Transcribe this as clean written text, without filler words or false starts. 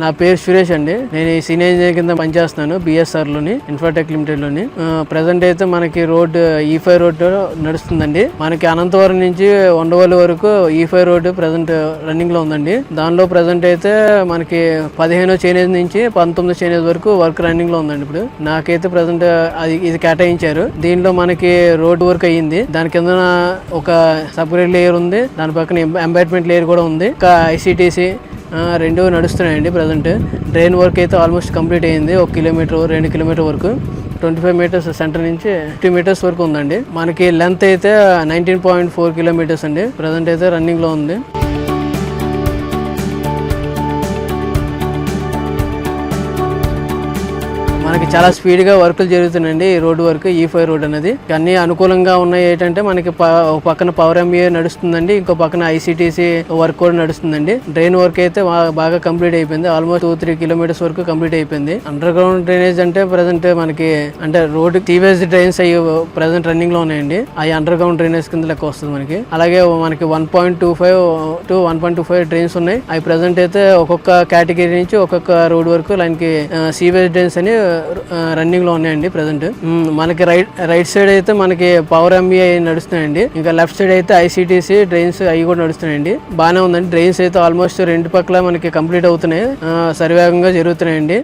నా పేరు సురేష్ అండి. నేను ఈ సీనియర్ ఇంజనీర్ కింద పనిచేస్తున్నాను బిఎస్ఆర్ లోని, ఇన్ఫ్రాటెక్ లిమిటెడ్ లోని. ప్రెసెంట్ అయితే మనకి రోడ్ E5 రోడ్ నడుస్తుందండి. మనకి అనంతవరం నుంచి ఉండవల్లి వరకు E5 రోడ్ ప్రెసెంట్ రన్నింగ్ లో ఉందండి. దానిలో ప్రెసెంట్ అయితే మనకి 15 చేనేజ్ నుంచి 19 చేనేజ్ వరకు వర్క్ రన్నింగ్ లో ఉందండి. ఇప్పుడు నాకైతే ప్రెసెంట్ ఇది కేటాయించారు. దీనిలో మనకి రోడ్ వర్క్ అయ్యింది. దాని కింద ఒక సపరేట్ లేయర్ ఉంది, దాని పక్కన ఎంబైట్మెంట్ లేయర్ కూడా ఉంది. ఇంకా ICTC రెండు నడుస్తున్నాయండి. ప్రజెంట్ డ్రైన్ వర్క్ అయితే ఆల్మోస్ట్ కంప్లీట్ అయ్యింది. 1 కిలోమీటర్ 2 కిలోమీటర్ వరకు 25 మీటర్స్ సెంటర్ నుంచి 50 మీటర్స్ వరకు ఉందండి. మనకి లెంత్ అయితే 19.4 కిలోమీటర్స్ అండి. ప్రజెంట్ అయితే రన్నింగ్ లో ఉంది. మనకి చాలా స్పీడ్ గా వర్కులు జరుగుతున్నాయండి. ఈ రోడ్డు వర్క్ E5 రోడ్ అనేది అన్ని అనుకూలంగా ఉన్నాయి. ఏంటంటే మనకి ఒక పక్కన పవర్ MBA నడుస్తుందండి, ఇంకో పక్కన ICTC వర్క్ కూడా నడుస్తుందండి. డ్రైన్ వర్క్ అయితే బాగా కంప్లీట్ అయిపోయింది. ఆల్మోస్ట్ 2-3 కిలోమీటర్స్ వరకు కంప్లీట్ అయిపోయింది. అండర్ గ్రౌండ్ డ్రైనేజ్ అంటే ప్రెసెంట్ మనకి అంటే రోడ్ సీవేజ్ డ్రైన్స్ అయ్యి ప్రెసెంట్ రన్నింగ్ లో ఉన్నాయండి. అవి అండర్ గ్రౌండ్ డ్రైనేజ్ కింద లెక్క వస్తుంది మనకి. అలాగే మనకి 1.25 to 1.25 డ్రైన్స్ ఉన్నాయి. అవి ప్రెసెంట్ అయితే ఒక్కొక్క కేటగిరీ నుంచి ఒక్కొక్క రోడ్ వరకు లైన్ కి సీవేజ్ డ్రైన్స్ అని రన్నింగ్ లో ఉన్నాయండి. ప్రెసెంట్ మనకి రైట్ సైడ్ అయితే మనకి పవర్ MBA నడుస్తున్నాయండి. ఇంకా లెఫ్ట్ సైడ్ అయితే ICTC డ్రైన్స్ అవి కూడా నడుస్తున్నాయండి. బాగానే ఉందండి. డ్రైన్స్ అయితే ఆల్మోస్ట్ రెండు పక్కల మనకి కంప్లీట్ అవుతున్నాయి, సరివేగంగా జరుగుతున్నాయండి.